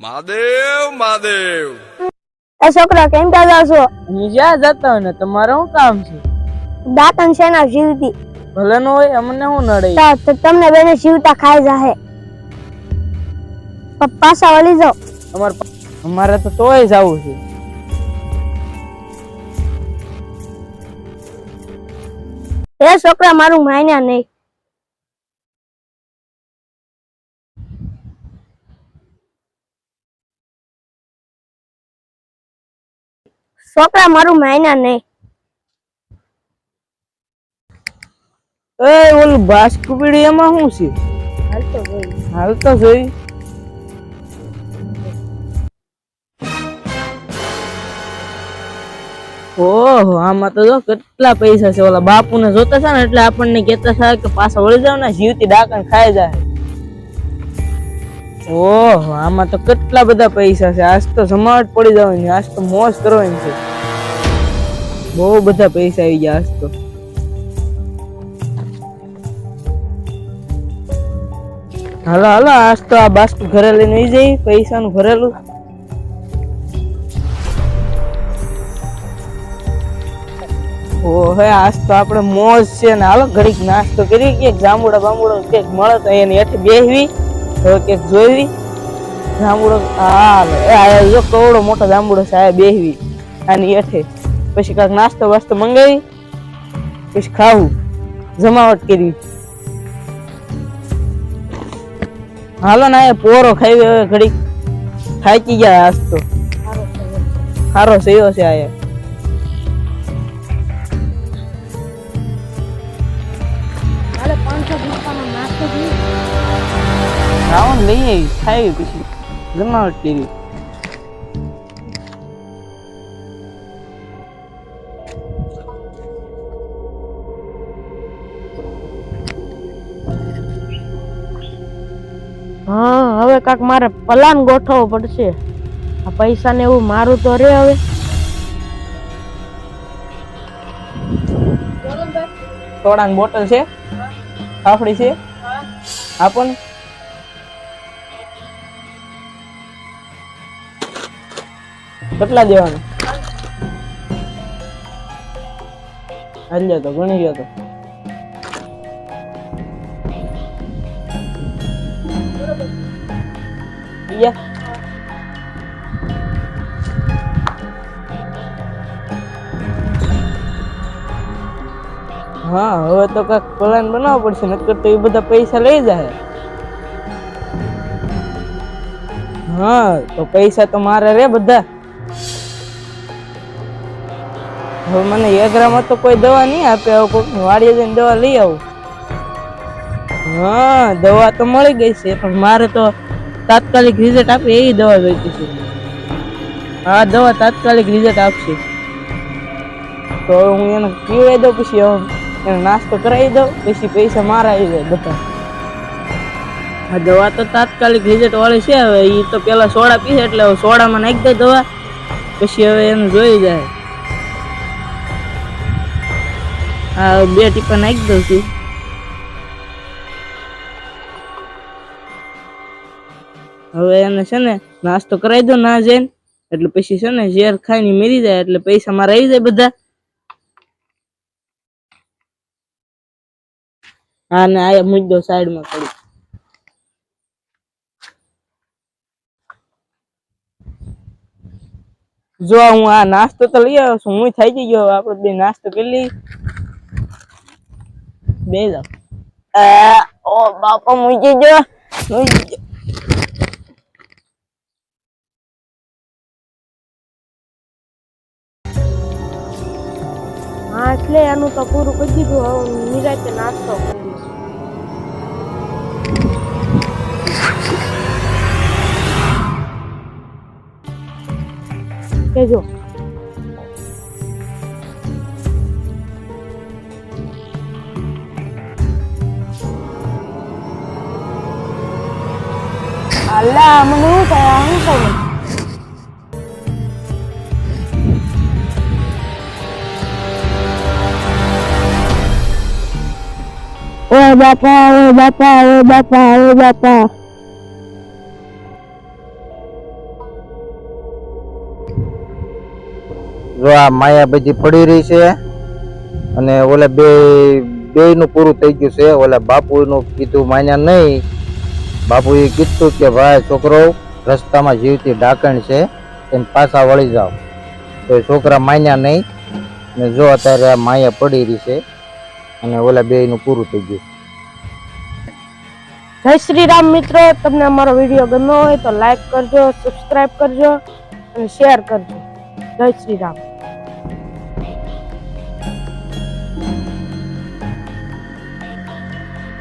મહાદેવ મહાદેવ। એ છોકરા કેમ જાવ છો? હું જ્યાં જતા હોય ને તમારે શું કામ છે? દાંતન સેના જીવતી ભલે ન હોય અમને શું નડે? તો તમને બેને જીવતા ખાઈ જાહે। પાછા વળી જાઓ। અમારે તો તોય જવું છે। એ છોકરા મારું માન્યા નહીં। છોકરા મારું માન્યા નહીં। એ ઓલું બાસ્કુ પીડી એમાં શું છે? હાલ તો જોઈ। ઓહો આમાં તો જો કેટલા પૈસા છે। ઓલા બાપુને જોતા છે ને એટલે આપણને કહેતા છે કે પાછા વળી જાવ ને જીવતી ડાકણ ખાઈ જાય। ઓહો આમાં તો કેટલા બધા પૈસા છે। આજ તો જમાવટ પડી જવાની, આજ તો મોજ કરવાની છે। બહુ બધા પૈસા આવી ગયા આજ તો। હાલો હાલો આજ તો આ બાસ્કુ ઘરે લઈને આવી જઈ પૈસાનું ભરેલું। ઓહે આજ તો આપણે મોજ છે ને। હાલો ઘડીક નાસ્તો કરી કે જાંબુડા બાંબુડા કેક મળે તો એની હેઠે બેહવી હવે કેક જોઈવી જાંબુડો। હાલ એ આયા જો કવડો મોટો જાંબુડો છે, આયા બેહવી આની હેઠે પછી કાંઈક નાસ્તો વાસ્તો મંગાવી પછી ખાવું જમાવટ કરવી। હાલો ને આ પોરો ખાવી હવે ઘડીક થાકી ગયા આજ તો। સારો સેવો છે આયા। રાવણ લઈ આવી ખાવી પછી જમાવટ કરી। હા હવે કાક મારે પ્લાન ગોઠવવો પડશે। આ પૈસા ને એવું મારું તો રે હવે। સોડાની બોટલ છે, ફાફડી છે, આપો ને। કેટલા દેવાના? હાલ્યો તો ગણી ગયો તો। હા હવે તો કઈક પ્લાન બનાવવો પડશે, નકર તો એ બધા પૈસા લઈ જાય। હા તો પૈસા તો મારે રે બધા। હવે મને એગ્રામાં તો કોઈ દવા નહીં આપે, હવે કોઈક વાડીએ જઈને દવા લઈ આવું। હા દવા તો મળી ગઈ છે પણ મારે તો તાત્કાલિક રિઝલ્ટ આપે એવી દવા જોઈતી છે। હા દવા તાત્કાલિક રિઝલ્ટ આપશે તો હું એને પીવાઈ દઉં પછી એને નાસ્તો કરાવી દઉં પછી પૈસા મારા આવી જાય બધા। આ દવા તો તાત્કાલિક રિઝલ્ટ વાળી છે। હવે એ તો પેલા સોડા પીશે એટલે સોડામાં નાખી દો દવા પછી હવે એને જોઈ જાય। હા 2 ટીપા નાખી દઉં છું। હવે એને છે ને નાસ્તો કરાવી દો ના જઈને એટલે પછી છે ને ઝેર ખાઈને મરી જાય એટલે પૈસા મારા આવી જાય બધા। હા ને આ મુદ્દો સાઈડમાં પડી। જો હું આ નાસ્તો તો લઈ આવ્યો છું, હું થઈ ગયો આપણે બે નાસ્તો કરી લઈ બે જાવ। ઓ બાપા મૂકી ગયો હા એટલે એનું તો પૂરું કરી દીધું, હવે નિરાંતે નાસ્તો કરી લઉં। કેજો અલ્લા મને શું થાય, શું થાય? ઓ બાપા, ઓ બાપા, ઓ બાપા, ઓ બાપા। જો આ માયા બધી પડી રહી છે અને ઓલા બે નું પૂરું થઈ ગયું છે. ઓલા બાપુનું કીધું માન્યા નહીં. બાપુએ કીધું કે ભાઈ છોકરો રસ્તામાં જીવતી ઢાંકણ છે એને પાછા વળી જાઓ. તો એ છોકરા માન્યા નહીં ને જો અત્યારે આ માયા પડી રહી છે અને ઓલા બે નું પૂરું થઈ ગયું. જય શ્રી રામ મિત્રો, તમને અમારો વિડીયો ગમ્યો હોય તો લાઈક કરજો, સબસ્ક્રાઇબ કરજો અને શેર કરજો. જય શ્રી રામ.